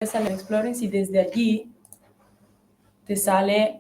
sale eXplorins y desde allí te sale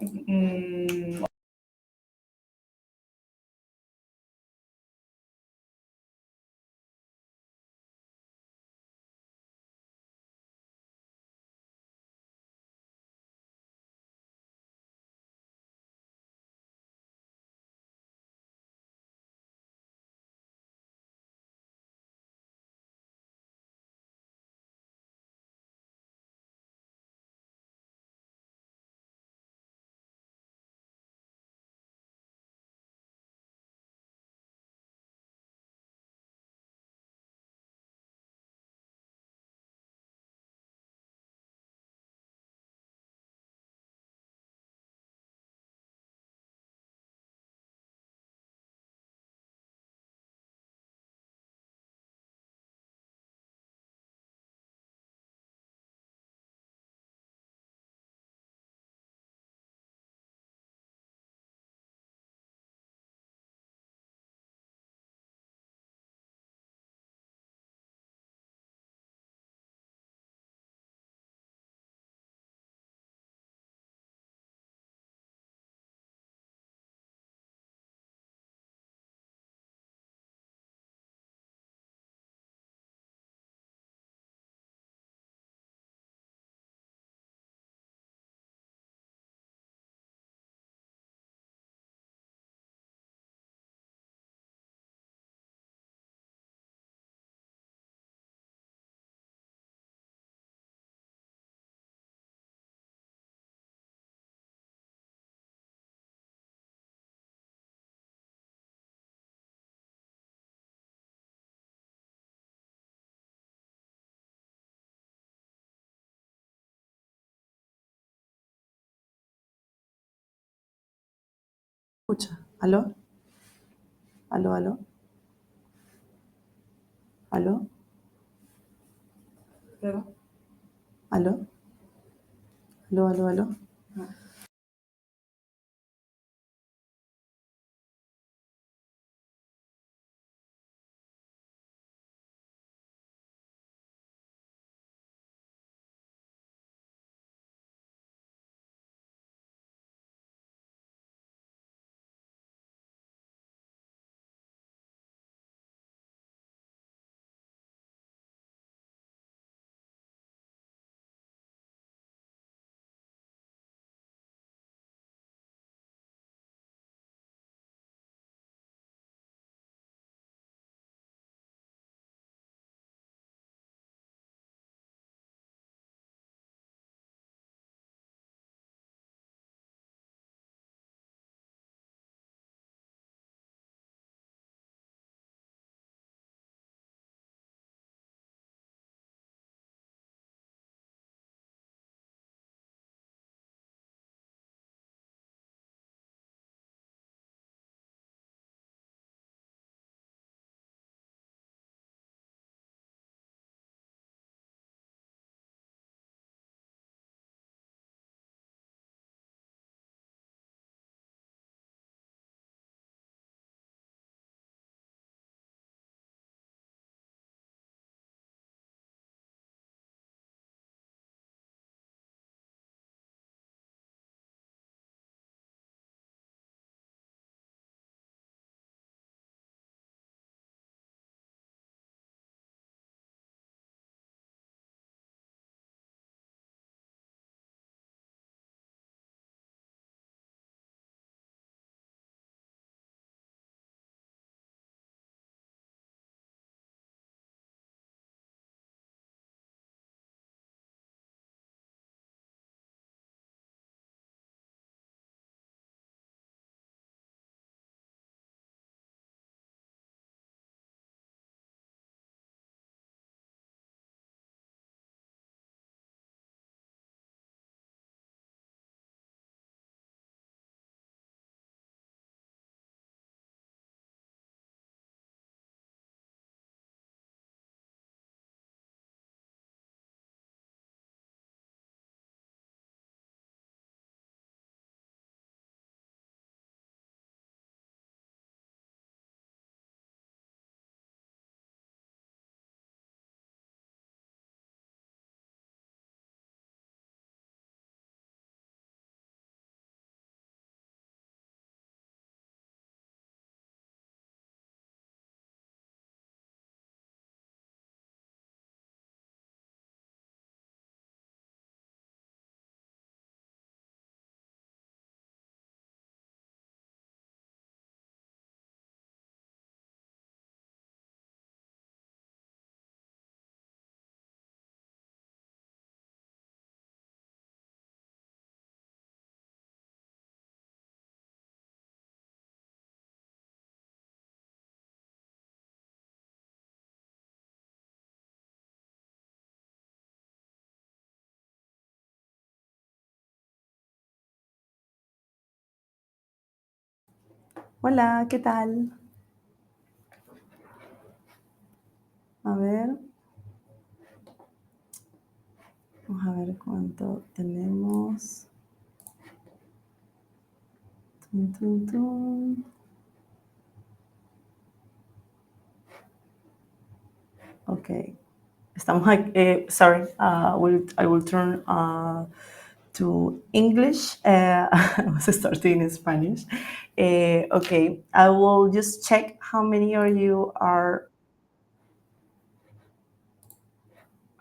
Escucha, ¿aló? ¿Aló, aló? ¿Aló? Luego. ¿Aló? ¿Aló, aló, aló? Hola, ¿qué tal? A ver. Vamos a ver cuánto tenemos. Tum, tum, tum. Okay. Estamos aquí. Sorry, I will turn to English. I was starting in Spanish. Okay, I will just check how many of you are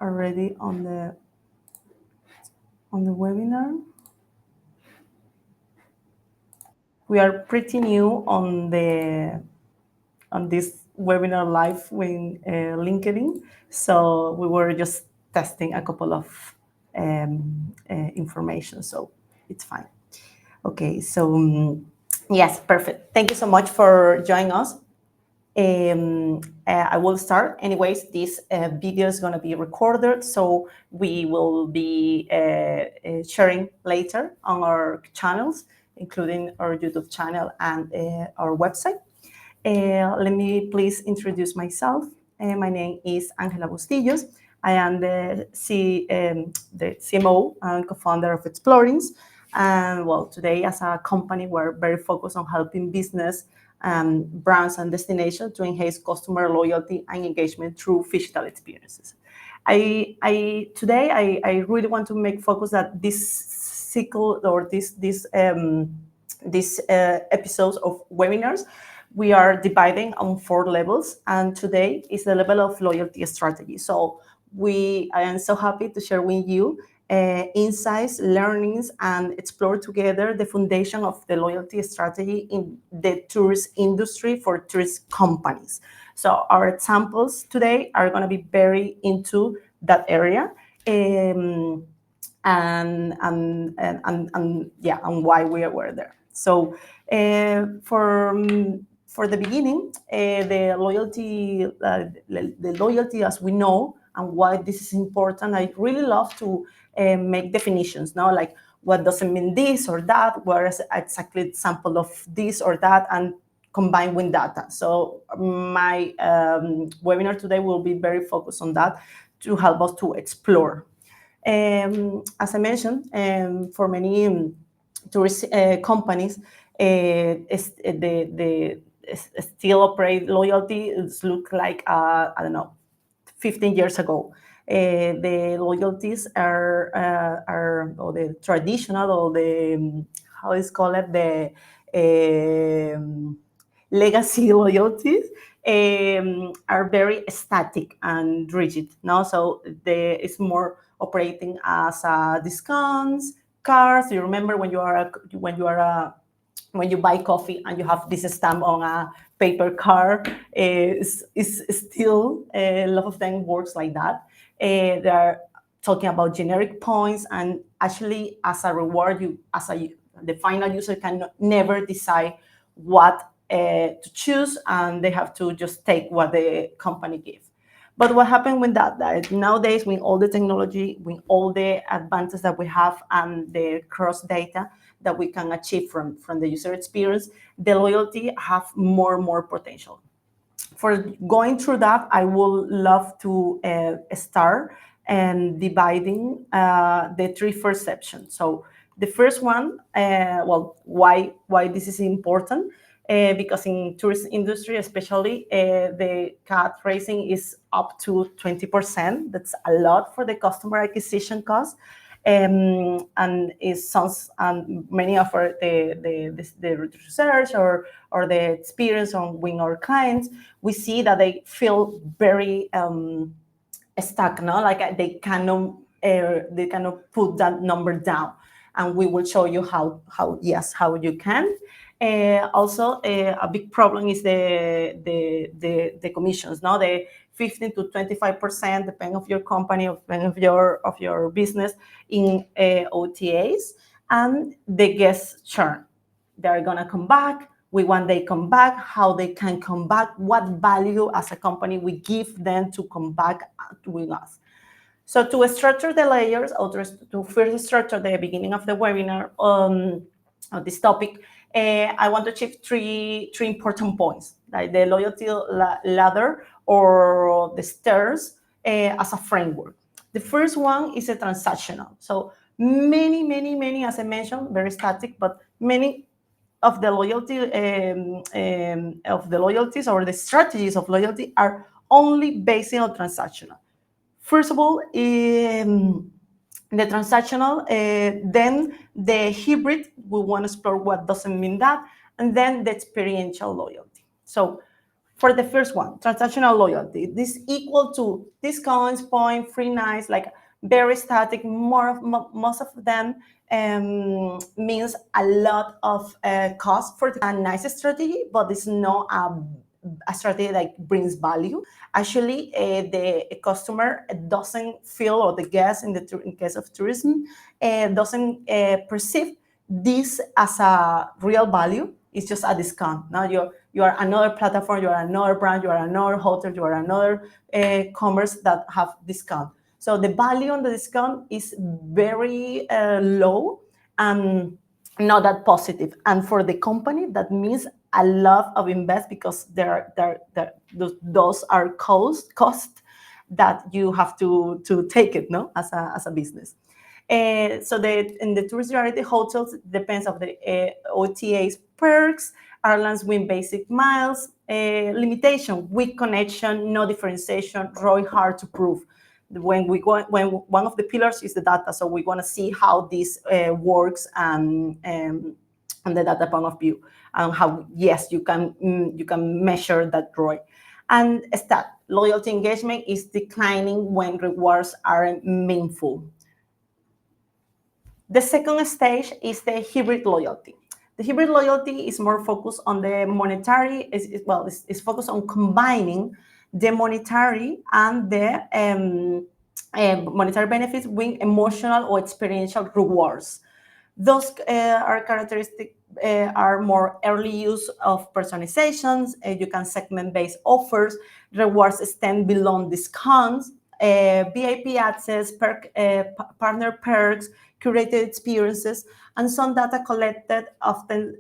already on the webinar. We are pretty new on this webinar live with LinkedIn, so we were just testing a couple of information, so it's fine. Okay, so yes, perfect. Thank you so much for joining us. I will start. Anyways, this video is going to be recorded, so we will be sharing later on our channels, including our YouTube channel and our website. Let me please introduce myself. My name is Angela Bustillos. I am the CMO and co-founder of eXplorins. And well, today as a company, we're very focused on helping business brands and destinations to enhance customer loyalty and engagement through phygital experiences. Today I really want to make focus that this cycle or these episodes of webinars we are dividing on 4 levels, and today is the level of loyalty strategy. So I am so happy to share with you insights, learnings, and explore together the foundation of the loyalty strategy in the tourist industry for tourist companies. So our examples today are going to be very into that area. And why we were there. So for the beginning, the loyalty as we know and why this is important, I really love to make definitions, no? Like what does it mean this or that, where is exactly example of this or that, and combined with data. So my webinar today will be very focused on that to help us to explore. As I mentioned, for many tourist companies, the still operate loyalty. It's look like I don't know, 15 years ago. The loyalties are or the traditional or the how is called it the legacy loyalties are very static and rigid. No, so it's more operating as discounts, cards. You remember when you buy coffee and you have this stamp on a paper card, is still a lot of them works like that. They're talking about generic points, and actually as a reward, the final user can never decide what to choose, and they have to just take what the company gives. But what happened with that nowadays, with all the technology, with all the advances that we have and the cross data that we can achieve from the user experience, the loyalty have more potential. For going through that, I would love to start and dividing the 3 first sections. So the first one, why this is important? Because in tourist industry, especially, the cut raising is up to 20%. That's a lot for the customer acquisition cost. And it sounds many of the research or the experience on with our clients, we see that they feel very stuck, no? Like they cannot put that number down, and we will show you how you can. Also, a big problem is the commissions, no? The 15 to 25%, depending of your company, depending of your business, in OTAs, and the guest churn. They're gonna come back. We want they come back, how they can come back, what value as a company we give them to come back with us. So to structure the layers, or to first structure the beginning of the webinar on this topic, I want to achieve three important points, like the loyalty ladder or the stairs as a framework. The first one is a transactional. So many, as I mentioned, very static, but many of the loyalties or the strategies of loyalty are only based on transactional. First of all, the transactional, then the hybrid, we want to explore what doesn't mean that, and then the experiential loyalty. So for the first one, transactional loyalty, this equal to discounts, point, free nights, like very static, most of them means a lot of cost for a nice strategy, but it's not a strategy that brings value. Actually, the customer doesn't feel, or the guest in case of tourism, doesn't perceive this as a real value. It's just a discount. Now you are another platform, you are another brand, you are another hotel, you are another commerce that have discount. So the value on the discount is very low and not that positive. And for the company, that means a lot of invest, because those are costs that you have to take it, no, as a business. So in the tourist reality hotels, depends of the OTAs, perks, airlines win basic miles, limitation, weak connection, no differentiation, really hard to prove. When one of the pillars is the data, so we want to see how this works and on the data point of view, and how yes you can measure that ROI. And stat, loyalty engagement is declining when rewards aren't meaningful. The second stage is the hybrid loyalty. The hybrid loyalty is more focused on the monetary, it's focused on combining the monetary and the monetary benefits with emotional or experiential rewards. Those are characteristic are more early use of personalizations. You can segment-based offers, rewards extend beyond discounts, VIP access, partner perks, curated experiences, and some data collected often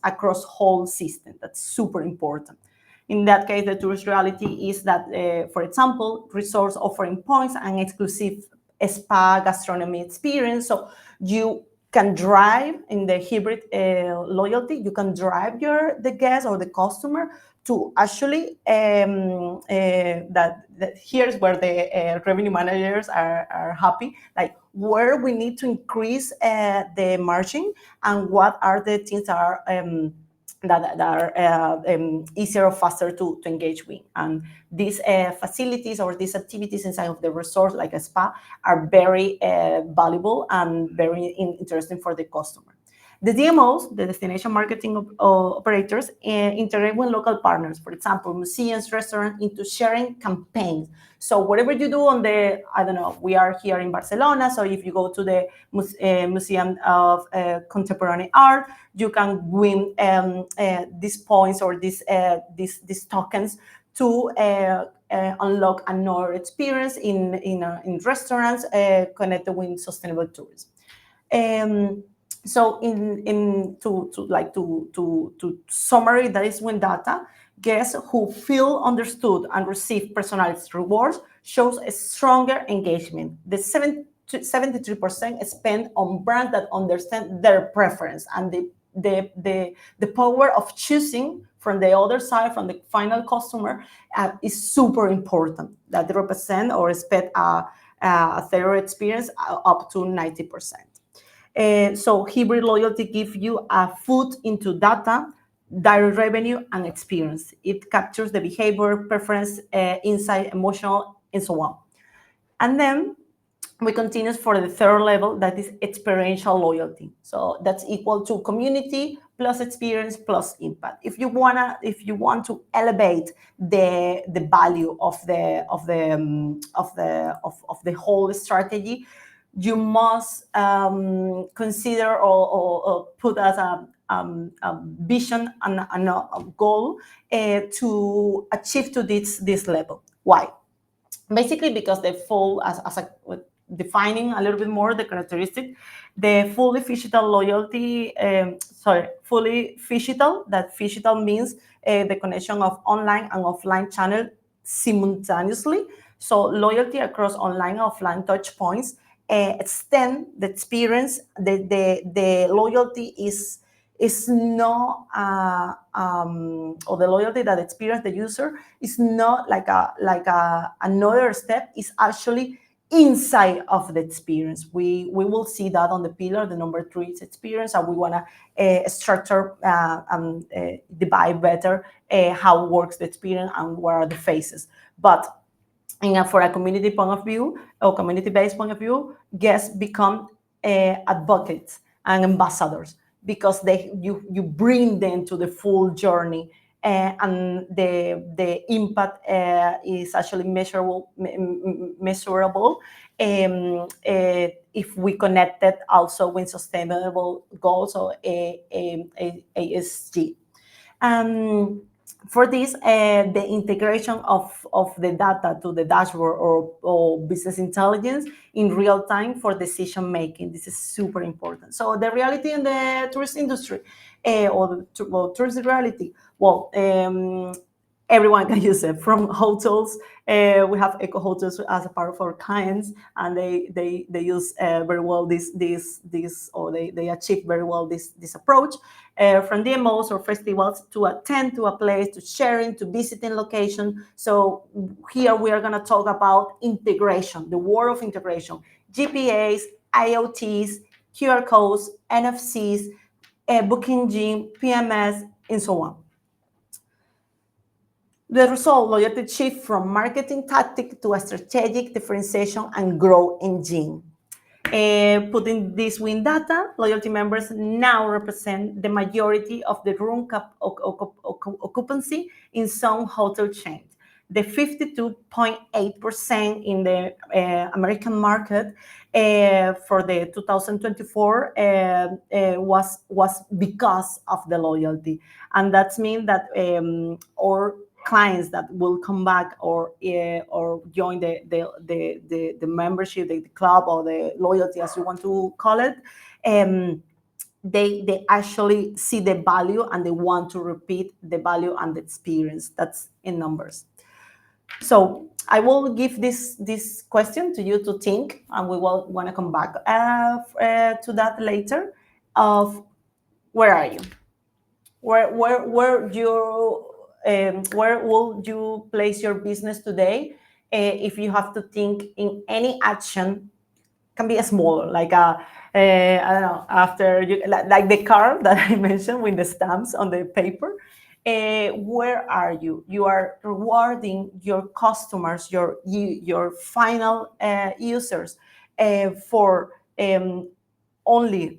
across whole system. That's super important. In that case, the tourist reality is that, for example, resorts offering points and exclusive spa gastronomy experience. So you can drive in the hybrid loyalty, you can drive the guest or the customer to actually that here's where the revenue managers are happy, like where we need to increase the margin and what are the things that are easier or faster to engage with. And these facilities or these activities inside of the resort, like a spa, are very valuable and very interesting for the customer. The DMOs, the destination marketing operators, integrate with local partners, for example, museums, restaurants, into sharing campaigns. So whatever you do on the, I don't know, we are here in Barcelona, so if you go to the Museum of Contemporary Art, you can win these points or these tokens to unlock another experience in restaurants connected with sustainable tourism. So to summary, that is when data, guests who feel understood and receive personalized rewards shows a stronger engagement. The 73% spend on brands that understand their preference, and the power of choosing from the other side, from the final customer, is super important. That they represent or expect a thorough experience up to 90%. So hybrid loyalty gives you a foot into data, direct revenue, and experience. It captures the behavior, preference, insight, emotional, and so on. And then we continue for the third level, that is experiential loyalty. So that's equal to community plus experience plus impact. If you want to elevate the value of the whole strategy, you must consider or put as a vision and a goal to achieve to this level. Why? Basically, because they fall as defining a little bit more the characteristic, the fully phygital loyalty, fully phygital, that phygital means the connection of online and offline channel simultaneously. So loyalty across online and offline touch points extend the experience. The loyalty is not or the loyalty that experience the user is not like another step. Is actually inside of the experience. We will see that on the pillar. The number 3 is experience, and we want to structure and divide better how works the experience and where are the phases. But for a community point of view or community-based point of view, guests become advocates and ambassadors, because you bring them to the full journey, and the impact is actually measurable. If we connect it also with sustainable goals or ASG. For this, the integration of the data to the dashboard or business intelligence in real time for decision making. This is super important. So the reality in the tourist industry, or tourist reality, well, everyone can use it. From hotels, we have eco hotels as a part of our clients, and they use very well this or they achieve very well this approach. From demos or festivals to attend to a place, to sharing, to visiting location. So here we are going to talk about integration, the world of integration, GPAs, IoTs, QR codes, NFCs, booking engine, PMS, and so on. The result, loyalty shift from marketing tactic to a strategic differentiation and growth engine. Putting this with data, loyalty members now represent the majority of the room occupancy in some hotel chains. The 52.8% in the American market for the 2024 was because of the loyalty, and that means that our clients that will come back or join the membership, the club, or the loyalty, as you want to call it, they actually see the value and they want to repeat the value and the experience. That's in numbers. So I will give this question to you to think, and we will want to come back to that later. Of where are you? Where will you place your business today? If you have to think in any action, can be a smaller, like I don't know, after you, like the car that I mentioned with the stamps on the paper. Where are you? You are rewarding your customers, your final users for only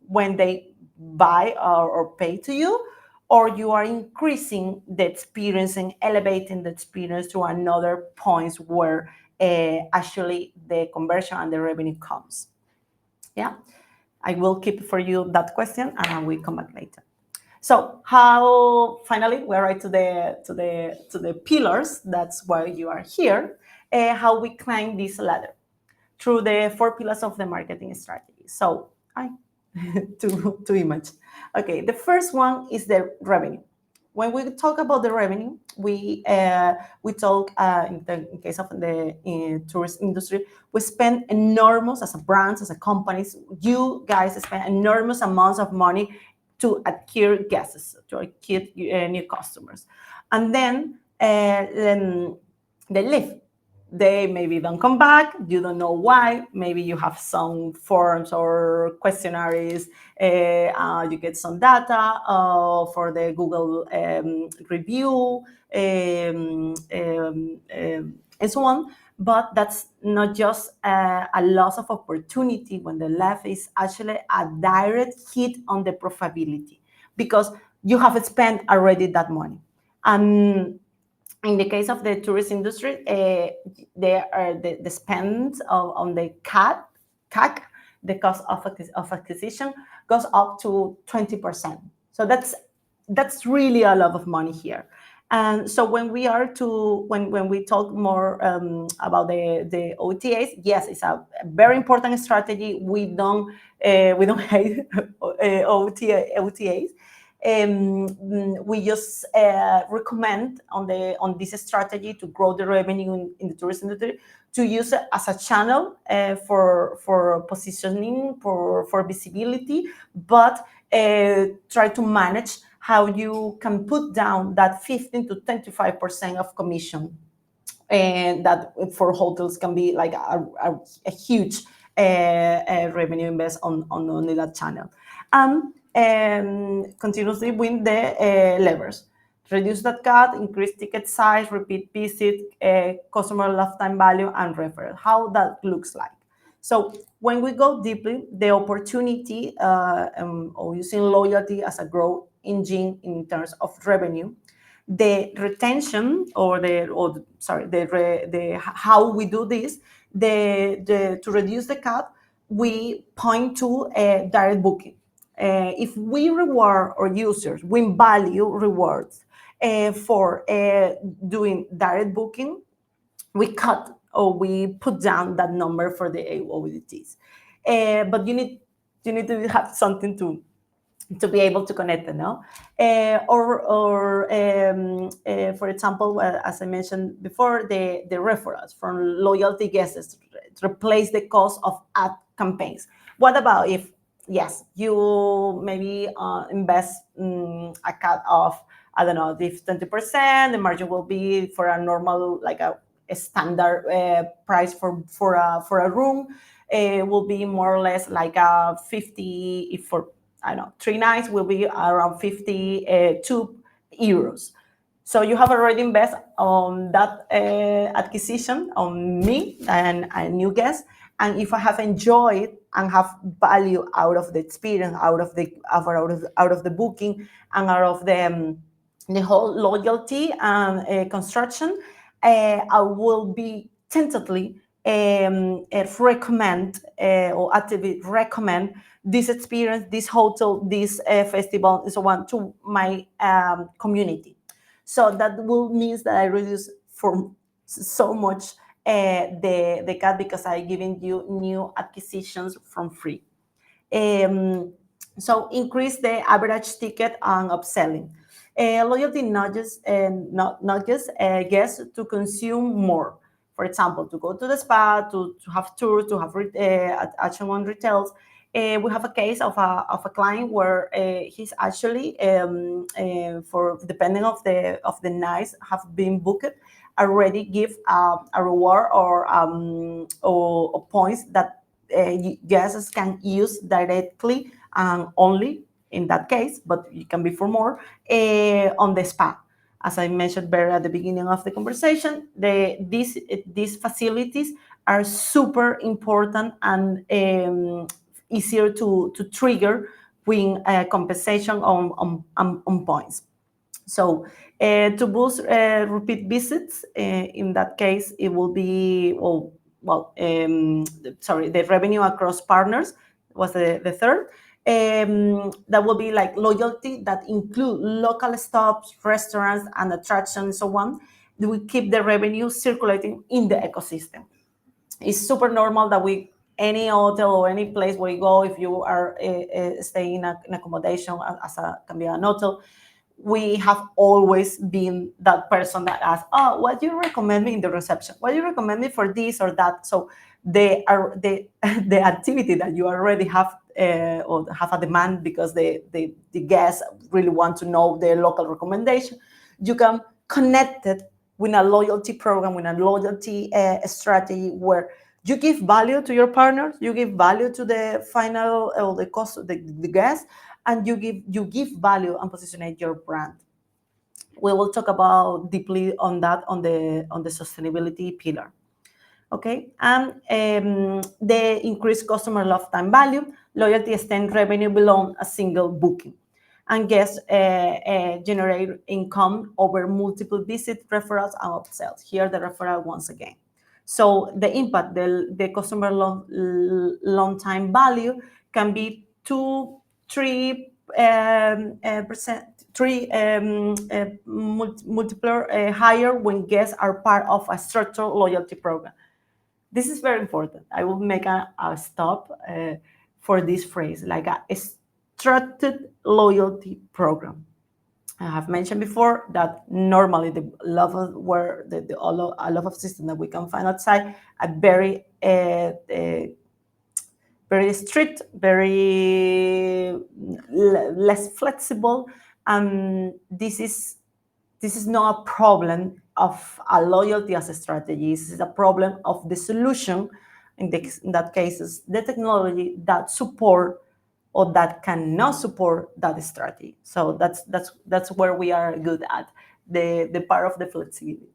when they buy or pay to you, or you are increasing the experience and elevating the experience to another points where actually the conversion and the revenue comes. Yeah, I will keep for you that question, and I will come back later. So how finally we're right to the pillars. That's why you are here. How we climb this ladder through the 4 pillars of the marketing strategy. So to image. Okay, the first one is the revenue. When we talk about the revenue, we talk in the case of the tourist industry, we spend enormous, as a brands, as a companies, you guys spend enormous amounts of money to acquire guests, to acquire new customers, and then they leave. They maybe don't come back. You don't know why. Maybe you have some forms or questionnaires. You get some data for the Google review and so on. But that's not just a loss of opportunity when the left is actually a direct hit on the profitability, because you have spent already that money. And in the case of the tourist industry, there are the spend on the CAC, the cost of acquisition, goes up to 20%. So that's really a lot of money here. And so when we talk more about the OTAs, yes, it's a very important strategy. We don't hate OTAs. We just recommend on this strategy to grow the revenue in the tourism industry, to use it as a channel for positioning, for visibility, but try to manage how you can put down that 15 to 25% of commission, and that for hotels can be like a huge revenue invest on only that channel. Continuously win the levers. Reduce that cut, increase ticket size, repeat visit, customer lifetime value, and referral. How that looks like. So when we go deeply, the opportunity of using loyalty as a growth engine in terms of revenue, the retention how we do this, to reduce the cut, we point to direct booking. If we reward our users, we value rewards for doing direct booking, we cut or we put down that number for the ODTs. But you need to have something to be able to connect them, no? For example, as I mentioned before, the referrals from loyalty guests replace the cost of ad campaigns. What about if, yes, you maybe invest a cut of, I don't know, if 20%, the margin will be for a normal, like a standard price for a room. It will be more or less like a 50, if for, I don't know, 3 nights will be around 52 euros. So you have already invested on that acquisition on me and a new guest. And if I have enjoyed and have value out of the experience, out of the booking, and out of the whole loyalty and construction, I will be tentatively recommend or actively recommend this experience, this hotel, this festival, and so on to my community. So that will mean that I reduce for so much the cut, because I'm giving you new acquisitions from free. So increase the average ticket and upselling. Loyalty nudges guests to consume more. For example, to go to the spa, to have tours, to have action on retails. We have a case of a client where he's actually, for depending of the nights have been booked, already give a reward or points that guests can use directly and only in that case, but it can be for more, on the spa. As I mentioned very at the beginning of the conversation, these facilities are super important and easier to trigger when compensation on points. So to boost repeat visits, in that case, it will be, the revenue across partners was the third. That will be like loyalty that include local stops, restaurants, and attractions, and so on. We keep the revenue circulating in the ecosystem. It's super normal that any hotel or any place where you go, if you are staying in accommodation can be an hotel, we have always been that person that asks, oh, what do you recommend me in the reception? What do you recommend me for this or that? So the activity that you already have or have a demand because the guests really want to know their local recommendation, you can connect it with a loyalty program, with a loyalty strategy where you give value to your partners, you give value to the final or the cost of the guest, and you give value and position your brand. We will talk about deeply on that on the sustainability pillar. Okay, and the increased customer lifetime value, loyalty extend revenue beyond a single booking, and guests generate income over multiple visits, referrals, and upsells. Here the referral once again. So the impact, the customer long time value can be 2-3% three multiplier higher when guests are part of a structured loyalty program. This is very important. I will make a stop for this phrase, like a structured loyalty program. I have mentioned before that normally a lot of systems that we can find outside are very very strict, very less flexible, and this is not a problem of a loyalty as a strategy. This is a problem of the solution. In that cases, the technology that support or that cannot support that strategy. So that's where we are good at, the part of the flexibility.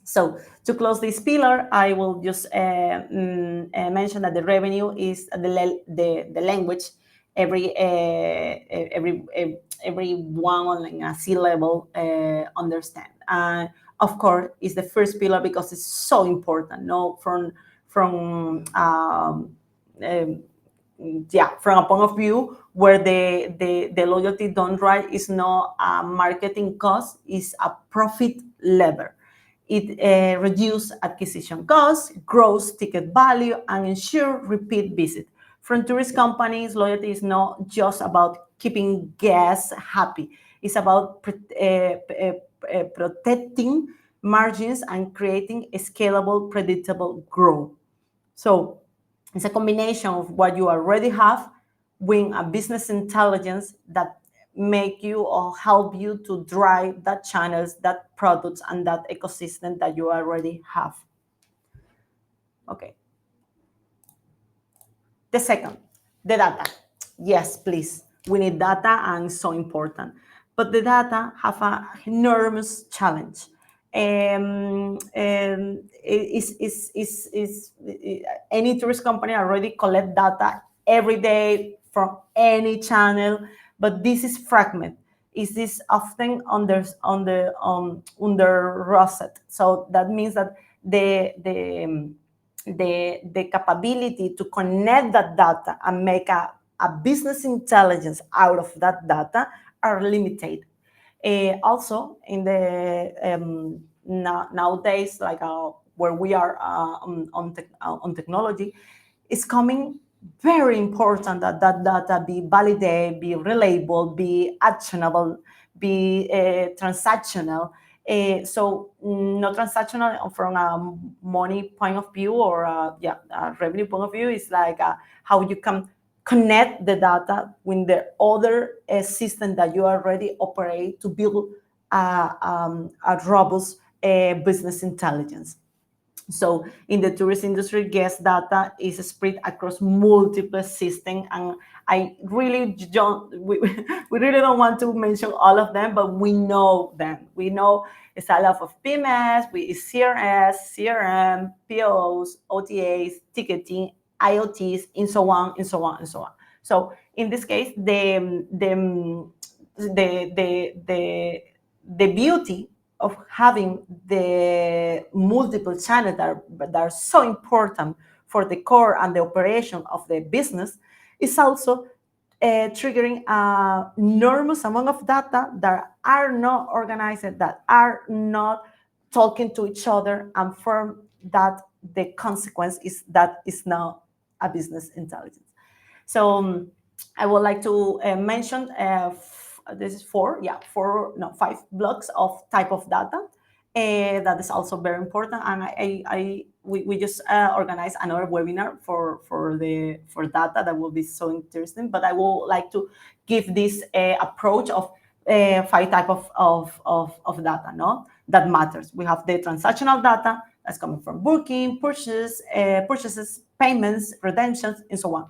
So to close this pillar, I will just mention that the revenue is the language everyone in a C-level understand. And of course, is the first pillar because it's so important. No, from a point of view where the loyalty done right is not a marketing cost, is a profit lever. It reduces acquisition costs, grows ticket value, and ensure repeat visit. From tourist companies, loyalty is not just about keeping guests happy. It's about protecting margins and creating a scalable, predictable growth. So it's a combination of what you already have with a business intelligence that make you or help you to drive that channels, that products, and that ecosystem that you already have. Okay. The second, the data. Yes, please. We need data, and it's so important. But the data have an enormous challenge. Any tourist company already collect data every day from any channel, but this is fragmented. Is this often under rusted? So that means that the capability to connect that data and make a business intelligence out of that data are limited. Also, in the nowadays, like where we are on technology, it's coming very important that that data be validated, be reliable, be actionable, be transactional. So not transactional from a money point of view or a revenue point of view. It's like how you can connect the data with the other system that you already operate to build a robust business intelligence. So in the tourist industry, guest data is spread across multiple systems, and I really don't. We really don't want to mention all of them, but we know them. We know it's a lot of PMS, CRS, CRM, POs, OTAs, ticketing, IoTs, and so on, and so on, and so on. So in this case, the beauty of having the multiple channels that are so important for the core and the operation of the business is also triggering an enormous amount of data that are not organized, that are not talking to each other, and from that the consequence is that it's now a business intelligence. So I would like to mention this is 5 blocks of type of data. That is also very important, and we just organized another webinar for data that will be so interesting. But I would like to give this approach of 5 type of data, no, that matters. We have the transactional data that's coming from booking, purchases, payments, redemptions, and so on.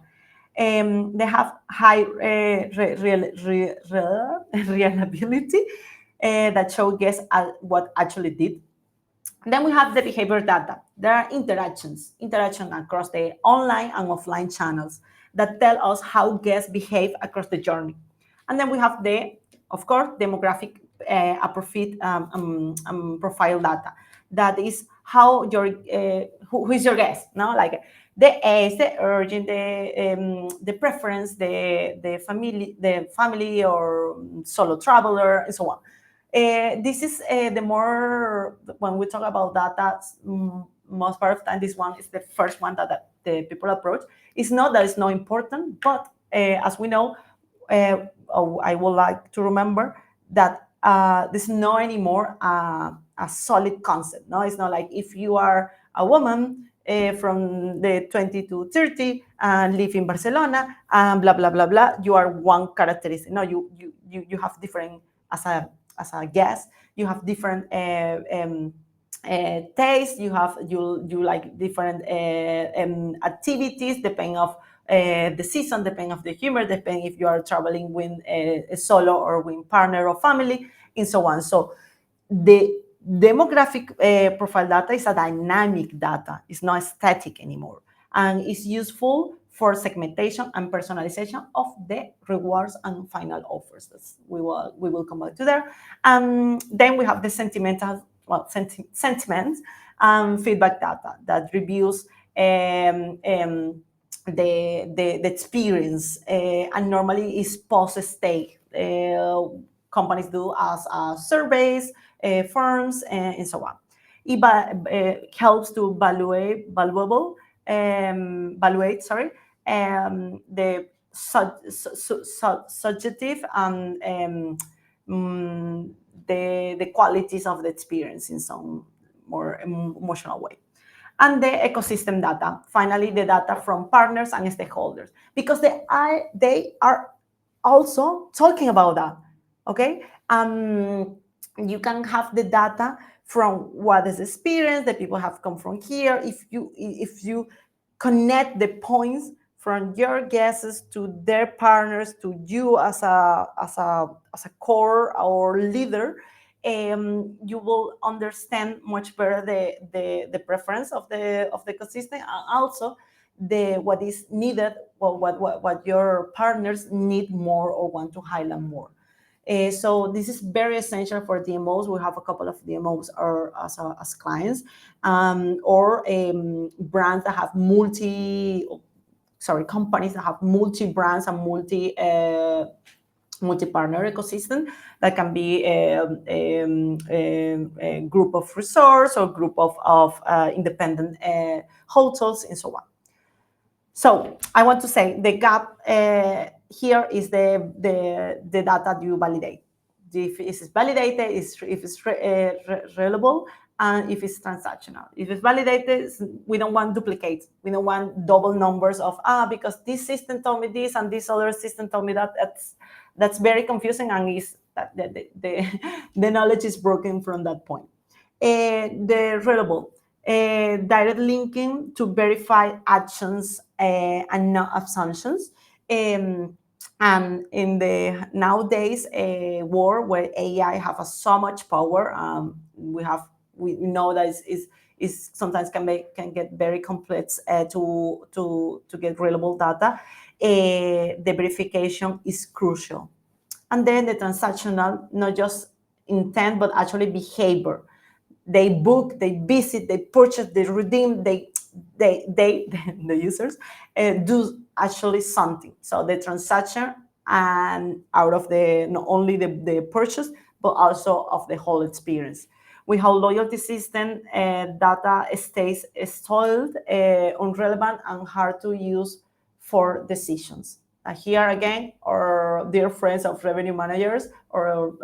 They have high reliability that show guests what actually did. Then we have the behavior data. There are interactions across the online and offline channels that tell us how guests behave across the journey. And then we have of course, demographic appropriate profile data. That is how your who is your guest, no, like the age, the origin, the preference, the family or solo traveler, and so on. This is the more when we talk about data, most part of the time this one is the first one that the people approach. It's not that it's not important, but as we know, I would like to remember that there's not anymore a solid concept. No, it's not like if you are a woman from the 20 to 30 and live in Barcelona and blah blah blah blah, you are one characteristic. No, you have different as a guest. You have different taste. You like different activities depending of the season, depending of the humor, depending if you are traveling with a solo or with partner or family, and so on. So the demographic profile data is a dynamic data. It's not static anymore, and it's useful for segmentation and personalization of the rewards and final offers. We will come back to there. Then we have the sentimental, sentiment and feedback data that reviews the experience and normally is post-stay. Companies do as surveys, firms, and so on. It helps to evaluate the subjective and the qualities of the experience in some more emotional way. And the ecosystem data, finally, the data from partners and stakeholders, because they are also talking about that, okay? You can have the data from what is experience, the people have come from here. If you connect the points from your guests to their partners to you as a core or leader, you will understand much better the preference of the ecosystem, and also what is needed, or what your partners need more or want to highlight more. So this is very essential for DMOs. We have a couple of DMOs as clients, or brands that have companies that have multi-brands and multi-partner ecosystem. That can be a group of resorts or group of independent hotels and so on. So I want to say the gap here is the data you validate. If it's validated, if it's reliable, and if it's transactional. If it's validated, we don't want duplicates. We don't want double numbers of because this system told me this and this other system told me that. That's very confusing, and is that the knowledge is broken from that point. The reliable. Direct linking to verify actions and not assumptions. And in the nowadays world where AI have so much power, we know that is sometimes can get very complex to get reliable data. The verification is crucial. And then the transactional, not just intent but actually behavior. They book, they visit, they purchase, they redeem, the users do actually something. So the transaction and out of not only the purchase, but also of the whole experience. We have loyalty system data stays stalled, irrelevant, and hard to use for decisions. Here again, our dear friends of revenue managers or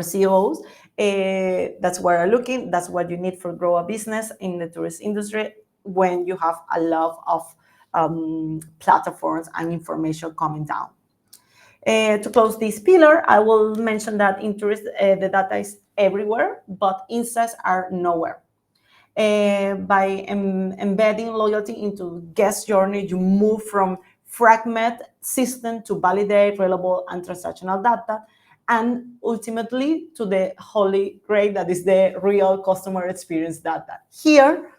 CEOs, that's where I'm looking. That's what you need for grow a business in the tourist industry when you have a lot of platforms and information coming down. To close this pillar, I will mention that in tourist, the data is everywhere, but insights are nowhere. By embedding loyalty into guest journey, you move from fragmented system to validate, reliable, and transactional data, and ultimately to the holy grail that is the real customer experience data. Here,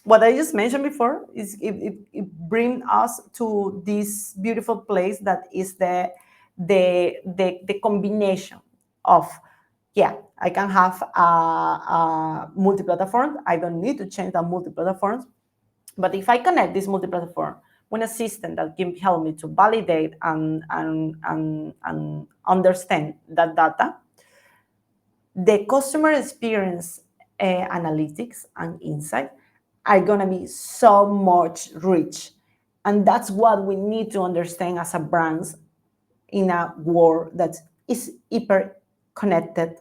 what I just mentioned before is it brings us to this beautiful place that is the combination of I can have a multi-platform. I don't need to change the multi-platforms. But if I connect this multi-platform with a system that can help me to validate and understand that data, the customer experience analytics and insight are going to be so much rich. And that's what we need to understand as a brand in a world that is hyper connected,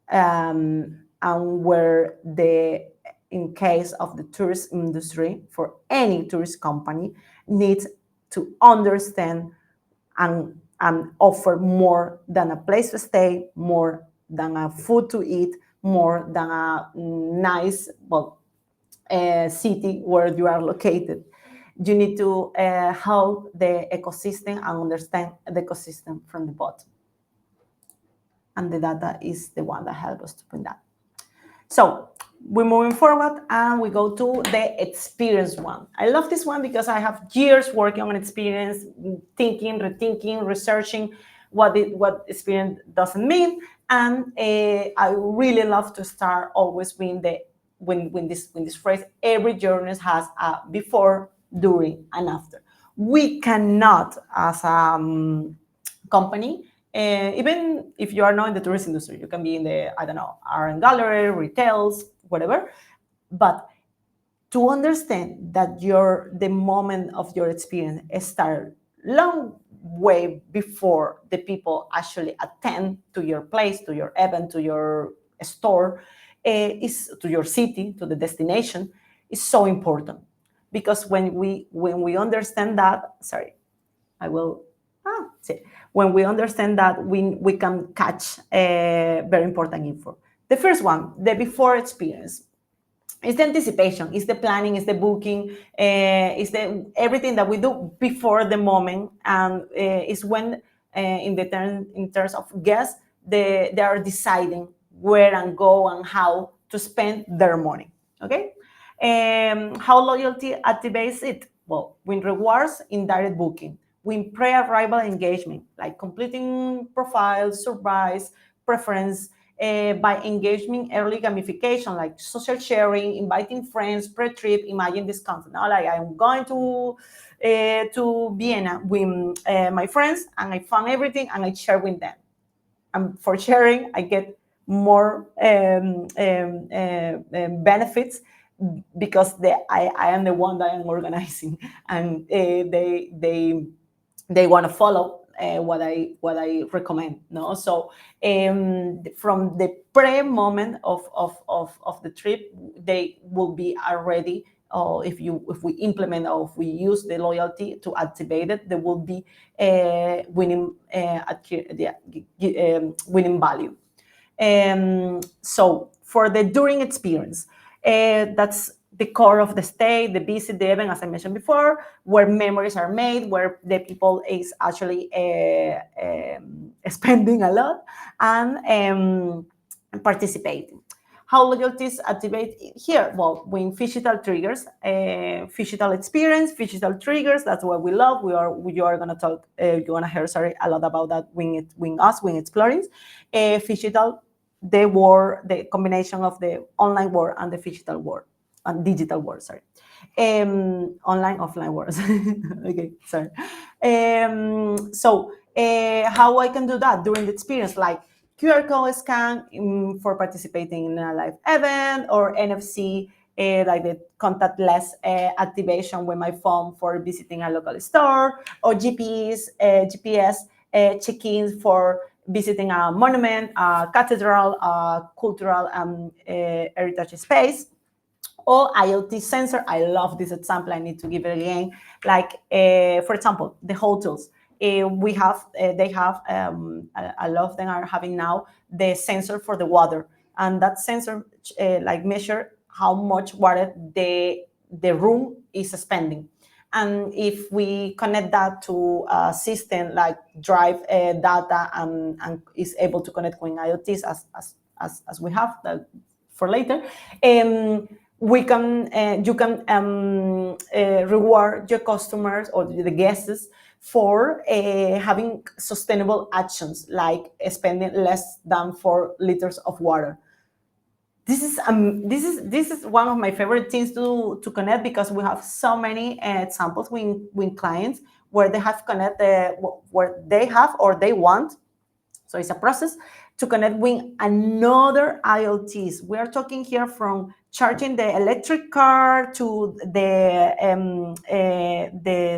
and where in case of the tourist industry, for any tourist company, needs to understand and offer more than a place to stay, more than a food to eat, more than a nice city where you are located. You need to help the ecosystem and understand the ecosystem from the bottom. And the data is the one that helps us to put that. So we're moving forward and we go to the experience one. I love this one because I have years working on experience, thinking, rethinking, researching what experience doesn't mean. And I really love to start always with this phrase, every journey has a before, during, and after. We cannot, as a company, even if you are not in the tourist industry, you can be in the, I don't know, art and gallery, retails, whatever. But to understand that the moment of your experience started long way before the people actually attend to your place, to your event, to your store, is to your city, to the destination, is so important. Because when we understand that, when we understand that, we can catch very important info. The first one, the before experience. It's the anticipation, it's the planning, it's the booking, it's the everything that we do before the moment, and it's when, in terms of guests, they are deciding where and go and how to spend their money. Okay, how loyalty activates it? Well, with rewards in direct booking, with pre-arrival engagement, like completing profiles, surprise, preference. By engaging early gamification, like social sharing, inviting friends, pre-trip, imagine discounts. Now, like I'm going to Vienna with my friends, and I found everything, and I share with them. And for sharing, I get more benefits because I am the one that I'm organizing, and they want to follow what I recommend. No, so from the pre-moment of the trip, they will be already. If we implement or if we use the loyalty to activate it, there will be winning value. So for the during experience, that's the core of the stay, the visit, the event, as I mentioned before, where memories are made, where the people is actually spending a lot and participating. How loyalties activate here? Well, when phygital triggers, phygital experience, phygital triggers. That's what we love. You are gonna talk. You're gonna hear a lot about that when eXplorins. Phygital, the combination of the online world and the phygital world. And digital world, sorry. Online, offline words. Okay, sorry. So how I can do that during the experience, like QR code scan for participating in a live event, or NFC, like the contactless activation with my phone for visiting a local store, or GPS check-ins for visiting a monument, a cathedral, a cultural heritage space. Or IoT sensor. I love this example. I need to give it again. Like, for example, the hotels. They have a lot of them are having now the sensor for the water, and that sensor like measure how much water the room is spending. And if we connect that to a system like Drive data and is able to connect with IoTs as we have that for later, we can you can reward your customers or the guests for having sustainable actions like spending less than 4 liters of water. This is one of my favorite things to connect, because we have so many examples with clients where they have connected where they have or they want. So it's a process to connect with another IoTs. We are talking here from charging the electric car to the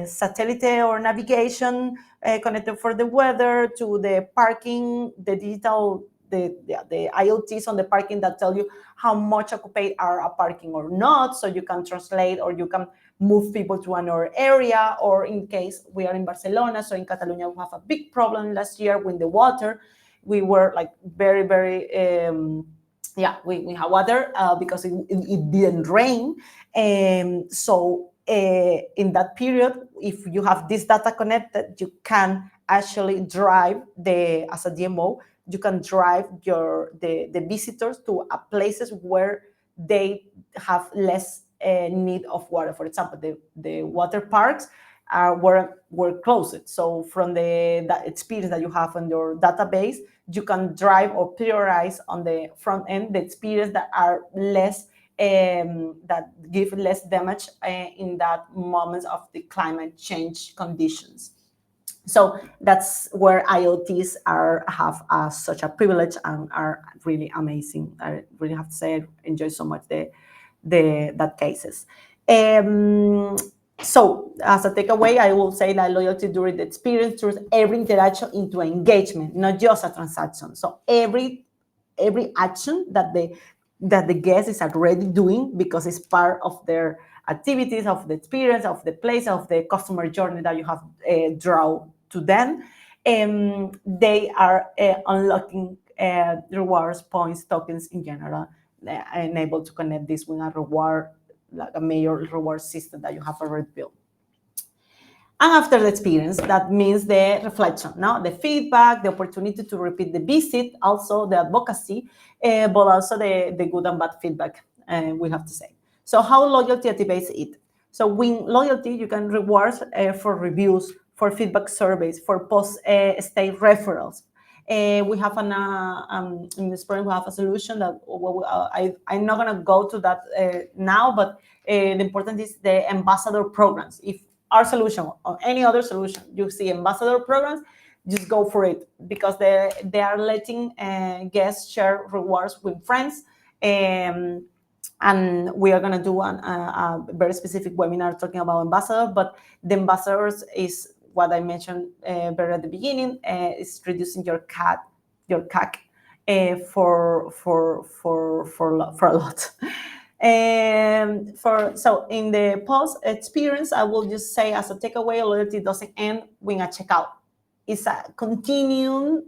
satellite or navigation connected for the weather, to the parking, the digital, the IoTs on the parking that tell you how much occupied are a parking or not, so you can translate or you can move people to another area. Or in case we are in Barcelona, so in Catalonia we have a big problem last year with the water. We were like very we have water because it didn't rain. So in that period, if you have this data connected, you can actually drive as a DMO, you can drive the visitors to places where they have less need of water. For example, the water parks were closed. So from that experience that you have on your database, you can drive or prioritize on the front end the experience that are less that give less damage in that moments of the climate change conditions. So that's where IoTs have such a privilege and are really amazing. I really have to say I enjoy so much that cases. So as a takeaway, I will say that loyalty during the experience turns every interaction into engagement, not just a transaction. So every action that the guest is already doing, because it's part of their activities, of the experience, of the place, of the customer journey that you have drawn to them, they are unlocking rewards, points, tokens in general, and able to connect this with a reward, like a major reward system that you have already built. And after the experience, that means the reflection, the feedback, the opportunity to repeat the visit, also the advocacy, but also the good and bad feedback, we have to say. So how loyalty activates it? So with loyalty, you can reward for reviews, for feedback surveys, for post-stay referrals. We have in the spring, we have a solution that I'm not going to go to that now, but the important is the ambassador programs. If our solution or any other solution, you see ambassador programs, just go for it, because they are letting guests share rewards with friends. And we are going to do a very specific webinar talking about ambassadors, but the ambassadors is what I mentioned very at the beginning, is reducing your CAC for a lot. So in the post experience, I will just say as a takeaway, loyalty doesn't end when a checkout. It's a continuum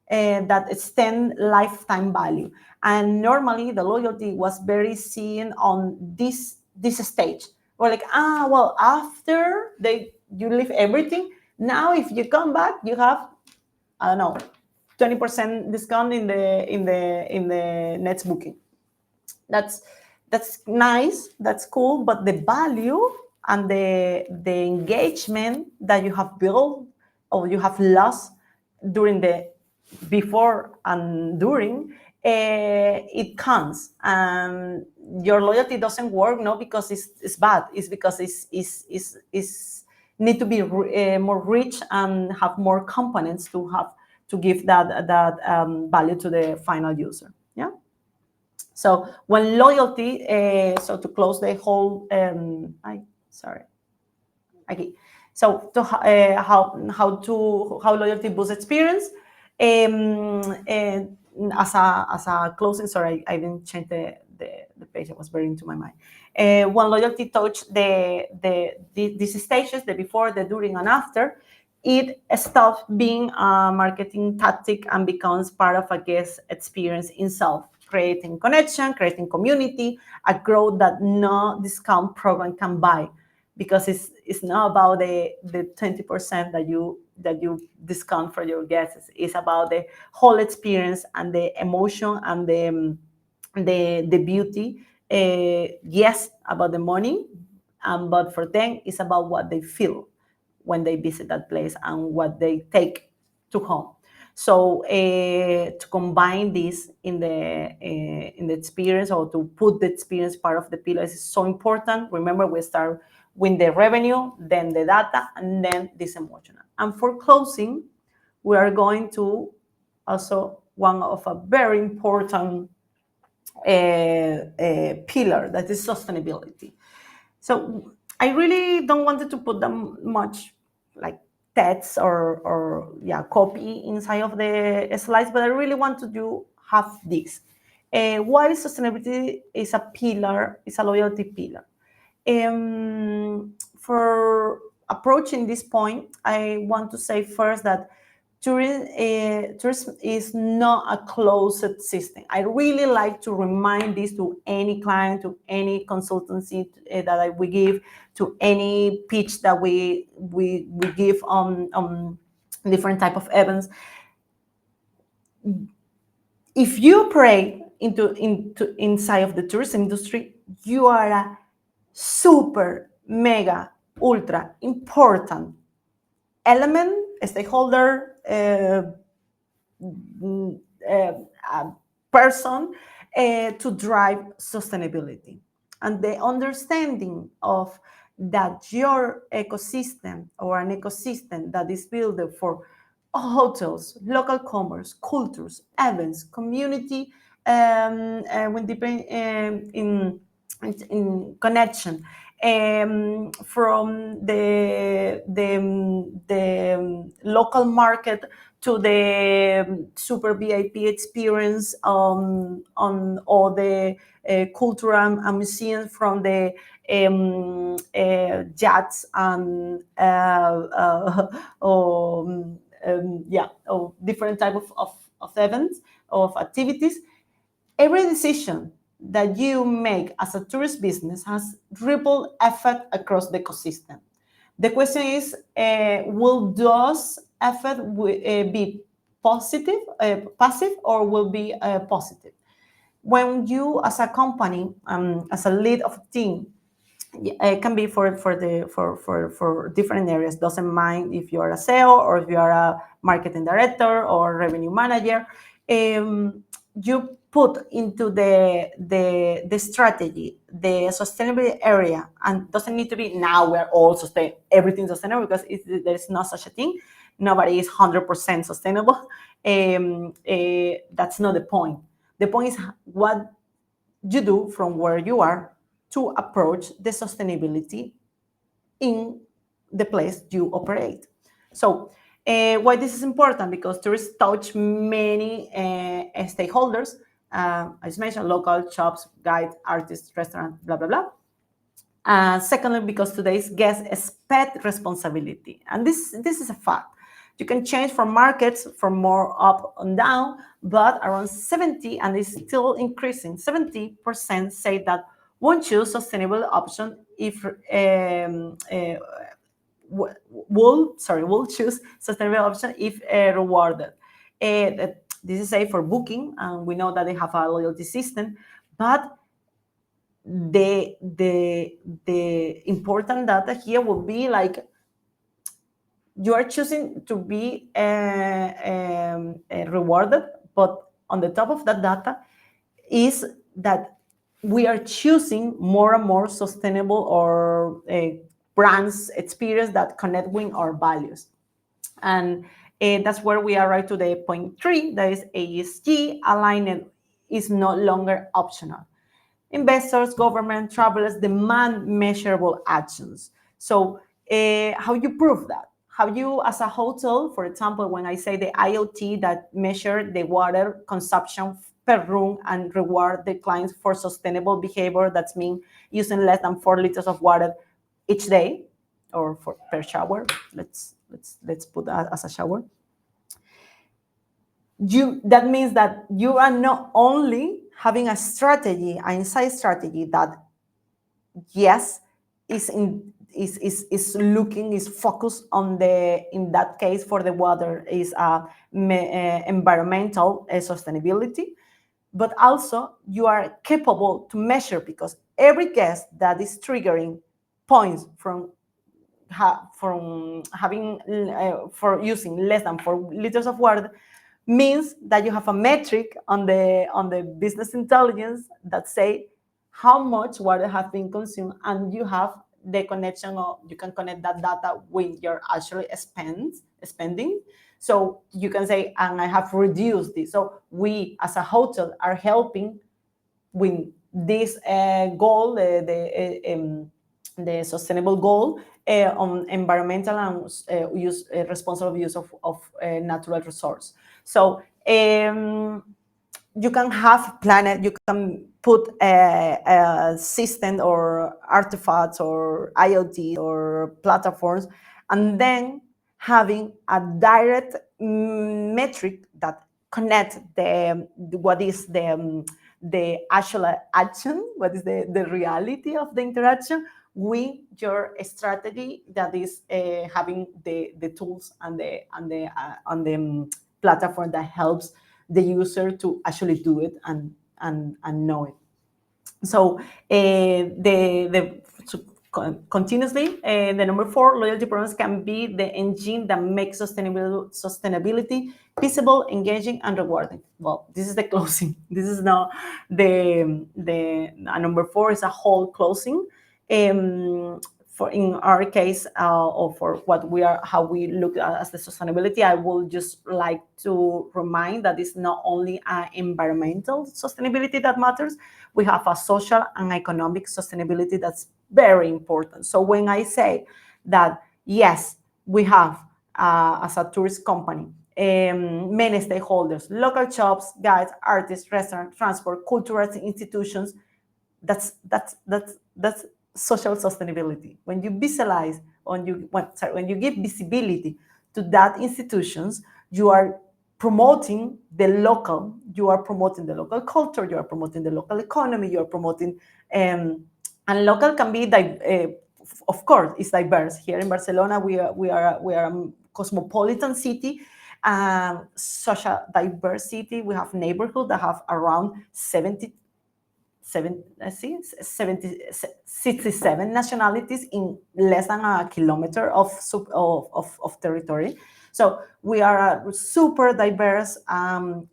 that extend lifetime value. And normally the loyalty was very seen on this stage. We're like, after you leave everything, now if you come back, you have, I don't know, 20% discount in the next booking. That's nice, that's cool, but the value and the engagement that you have built or you have lost during the before and during, it counts. And your loyalty doesn't work not because it's bad, it's because it's need to be more rich and have more components to give that value to the final user. Yeah. So when loyalty, so to close the whole, okay. So to how loyalty boosts experience, and as a closing, sorry, I didn't change the page. It was very into my mind. When loyalty touch these stages, the before, the during, and after, it stops being a marketing tactic and becomes part of a guest experience itself, creating connection, creating community, a growth that no discount program can buy, because it's not about the 20% that you discount for your guests. It's about the whole experience and the emotion and the beauty. Yes, about the money, but for them, it's about what they feel. when they visit that place and what they take to home. So to combine this in the experience, or to put the experience part of the pillars, is so important. Remember, we start with the revenue, then the data, and then this emotional. And for closing, we are going to also one of a very important pillar, that is sustainability. So I really don't want to put them much like text or copy inside of the slides, but I really want to do have this. Why sustainability is a pillar, is a loyalty pillar. For approaching this point, I want to say first that tourism is not a closed system. I really like to remind this to any client, to any consultancy that we give, to any pitch that we give on different type of events. If you operate into inside of the tourism industry, you are a super mega ultra important element, stakeholder, person to drive sustainability. And the understanding of that your ecosystem, or an ecosystem that is built for hotels, local commerce, cultures, events, community, when depend in connection, from the local market to the super VIP experience on all the cultural and museums, from the yachts and or different type of events, of activities. Every decision that you make as a tourist business has ripple effect across the ecosystem. The question is, will those effect be positive, passive, or will be positive? When you, as a company, as a lead of a team, it can be for different areas. Doesn't mind if you are a SEO, or if you are a marketing director or revenue manager. You put into the strategy the sustainability area, and doesn't need to be now we're all everything sustainable, because there's not such a thing. Nobody is 100% sustainable. That's not the point. The point is what you do from where you are to approach the sustainability in the place you operate. So why this is important? Because tourists touch many stakeholders, as mentioned, local shops, guides, artists, restaurants, blah, blah, blah. Secondly, because today's guests expect responsibility. And this is a fact. You can change from markets from more up and down, but around 70, and it's still increasing, 70% say that won't choose sustainable option if will choose sustainable option if rewarded. This is safe for booking, and we know that they have a loyalty system, but the important data here will be like you are choosing to be rewarded, but on the top of that data is that we are choosing more and more sustainable or brands experience that connect with our values. And that's where we are right today. Point 3, that is ESG alignment is no longer optional. Investors, government, travelers demand measurable actions. So how you prove that? How you, as a hotel, for example, when I say the IoT that measure the water consumption per room and reward the clients for sustainable behavior, that's mean using less than 4 liters of water each day, or per shower. Let's put that as a shower. That means that you are not only having a strategy, an insight strategy that yes is focused on the, in that case for the water, is environmental sustainability, but also you are capable to measure, because every guest that is triggering points from for using less than 4 liters of water means that you have a metric on the business intelligence that say how much water has been consumed, and you have the connection, or you can connect that data with your actually spending. So you can say, and I have reduced this. So we as a hotel are helping with this goal, the sustainable goal on environmental and responsible use of natural resource. So you can have planet, you can put a system or artifacts or IoT or platforms, and then having a direct metric that connect what is the actual action, what is the reality of the interaction with your strategy that is having the tools and the platform that helps the user to actually do it and know it. So continuously, the number 4, loyalty programs can be the engine that makes sustainability visible, engaging, and rewarding. Well, this is the closing. This is not the number 4 is a whole closing. For in our case, or for how we look at as the sustainability, I will just like to remind that it's not only environmental sustainability that matters. We have a social and economic sustainability that's very important. So when I say that, yes, we have, as a tourist company, many stakeholders, local shops, guides, artists, restaurants, transport, cultural institutions, that's social sustainability. When you visualize, when you give visibility to that institutions, you are promoting the local, you are promoting the local culture, you are promoting the local economy, you are promoting, and local can be, of course, it's diverse. Here in Barcelona, we are a cosmopolitan city, such a diverse city. We have neighborhoods that have around 67 nationalities in less than a kilometer of territory. So we are a super diverse,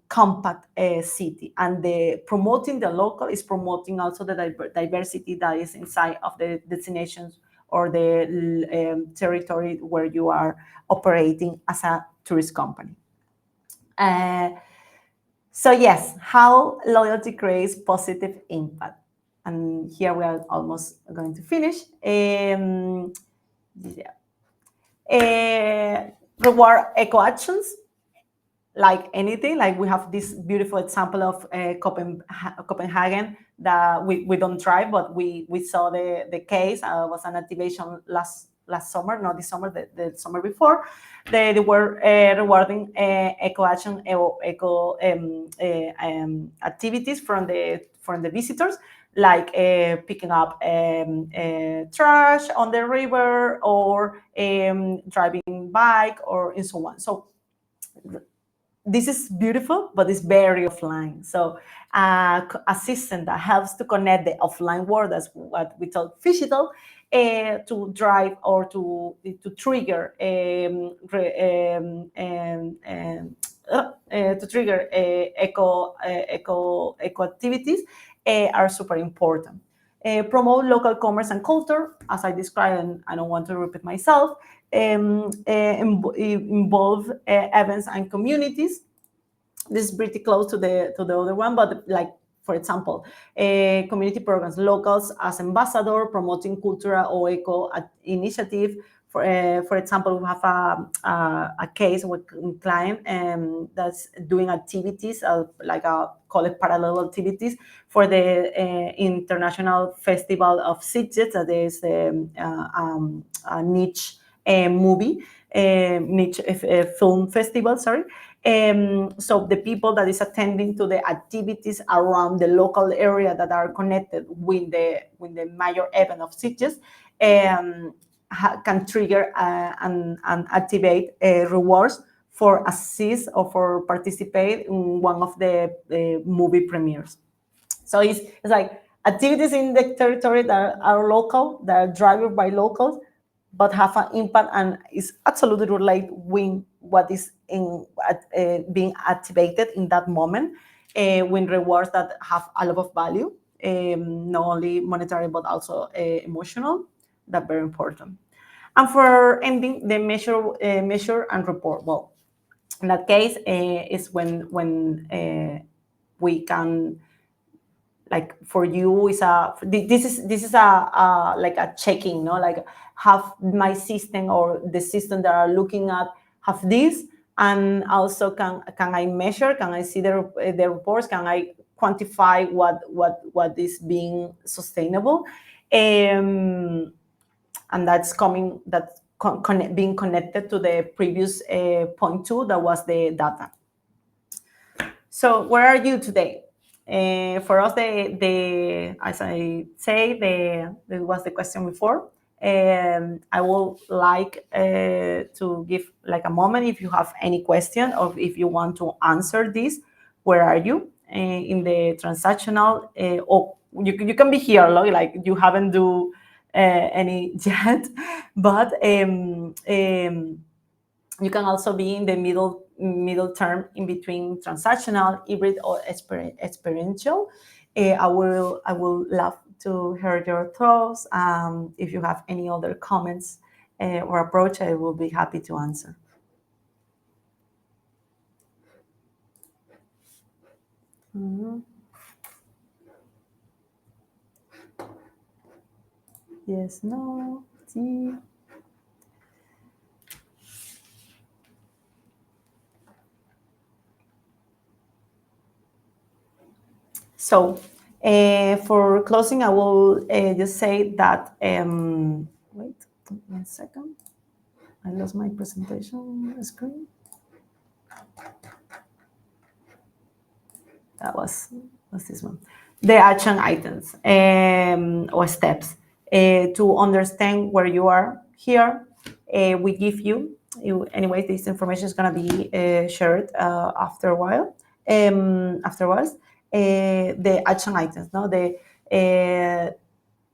compact city, and promoting the local is promoting also the diversity that is inside of the destinations or the territory where you are operating as a tourist company. So yes, how loyalty creates positive impact. And here we are almost going to finish. Reward eco actions, like anything. Like we have this beautiful example of Copenhagen that we don't drive, but we saw the case. Was an activation last summer, not this summer, the summer before. They were rewarding eco action, eco activities from the visitors, like picking up trash on the river, or driving bike, or and so on. So this is beautiful, but it's very offline. So a system that helps to connect the offline world, that's what we call phygital, to drive or to trigger eco activities are super important. Promote local commerce and culture, as I described, and I don't want to repeat myself. Involve events and communities. This is pretty close to the other one, but like, for example, community programs, locals as ambassador, promoting cultural or eco initiative. For example, we have a case with a client that's doing activities, call it parallel activities, for the International Festival of Sitges, that is a niche film festival, sorry. So the people that is attending to the activities around the local area that are connected with the major event of Sitges can trigger and activate rewards for assist or for participate in one of the movie premieres. So it's like activities in the territory that are local, that are driven by locals, but have an impact and is absolutely related with what is being activated in that moment, with rewards that have a lot of value, not only monetary but also emotional. That's very important. And for ending, the measure and report. Well, in that case, is when we can, like, for you is this is a like a checking, no, like, have my system or the system that are looking at have this, and also can I measure, can I see the reports, can I quantify what is being sustainable, and that's being connected to the previous point 2, that was the data. So where are you today? For us, as I say, there was the question before. I would like to give like a moment if you have any question, or if you want to answer this. Where are you in the transactional? Or you can be here, like you haven't do any yet, but you can also be in the middle term in between transactional, hybrid, or experiential. I will love to hear your thoughts. If you have any other comments or approach, I will be happy to answer. Yes, no, see. So for closing, I will just say that, wait 1 second. I lost my presentation screen. That was this one. The action items or steps to understand where you are here. We give you, anyway, this information is going to be shared after a while. Afterwards, the action items, no, the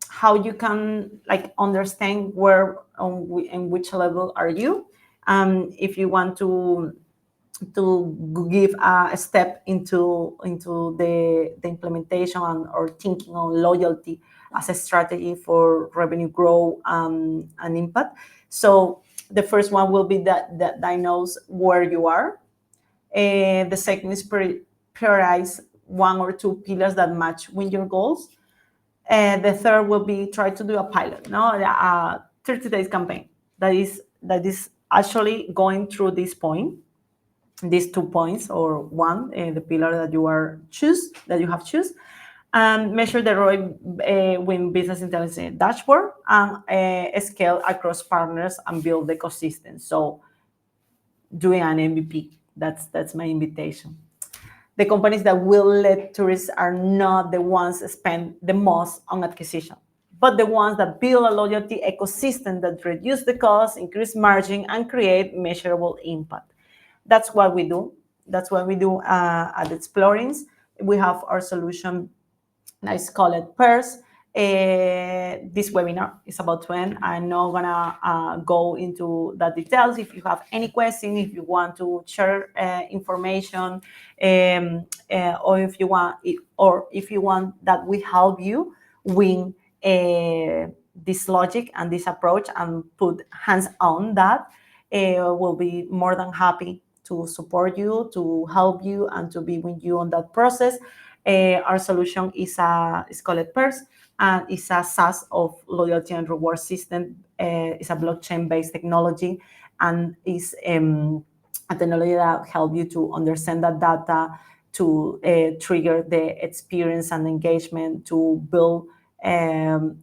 how you can like understand where in which level are you, if you want to give a step into the implementation or thinking on loyalty as a strategy for revenue growth and impact. So the first one will be that diagnose where you are. The second is prioritize 1 or 2 pillars that match with your goals. The third will be try to do a pilot, no, a 30 days campaign that is actually going through this point, these 2 points, or one, the pillar that you have choose, and measure the ROI with business intelligence dashboard, and scale across partners and build the ecosystem. So doing an MVP, that's my invitation. The companies that will let tourists are not the ones that spend the most on acquisition, but the ones that build a loyalty ecosystem that reduce the cost, increase margin, and create measurable impact. That's what we do. That's what we do at eXplorins. We have our solution, let's call it PERS. This webinar is about to end. I'm not gonna go into the details. If you have any question, if you want to share information, or if you want that we help you with this logic and this approach and put hands on that, we'll be more than happy to support you, to help you, and to be with you on that process. Our solution is called PERS, and it's a SaaS of loyalty and reward system. It's a blockchain-based technology, and is a technology that helps you to understand that data, to trigger the experience and engagement, to build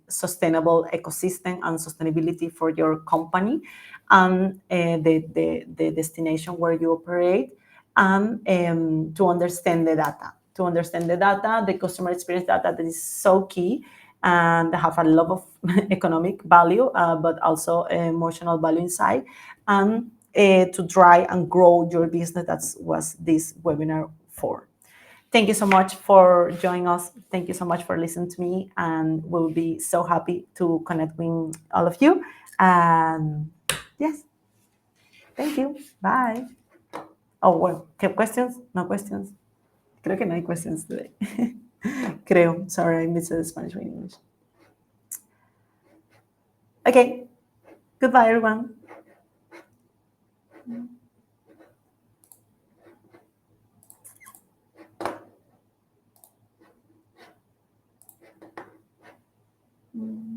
sustainable ecosystem and sustainability for your company and the destination where you operate, and to understand the data. The customer experience data, that is so key, and they have a lot of economic value, but also emotional value inside, and to try and grow your business. That was this webinar for. Thank you so much for joining us. Thank you so much for listening to me, and we'll be so happy to connect with all of you. And yes, thank you. Bye. Oh, well, questions? No questions. Creo que no hay questions today. Creo. Sorry, I missed the Spanish or English. Okay. Goodbye, everyone. Mm.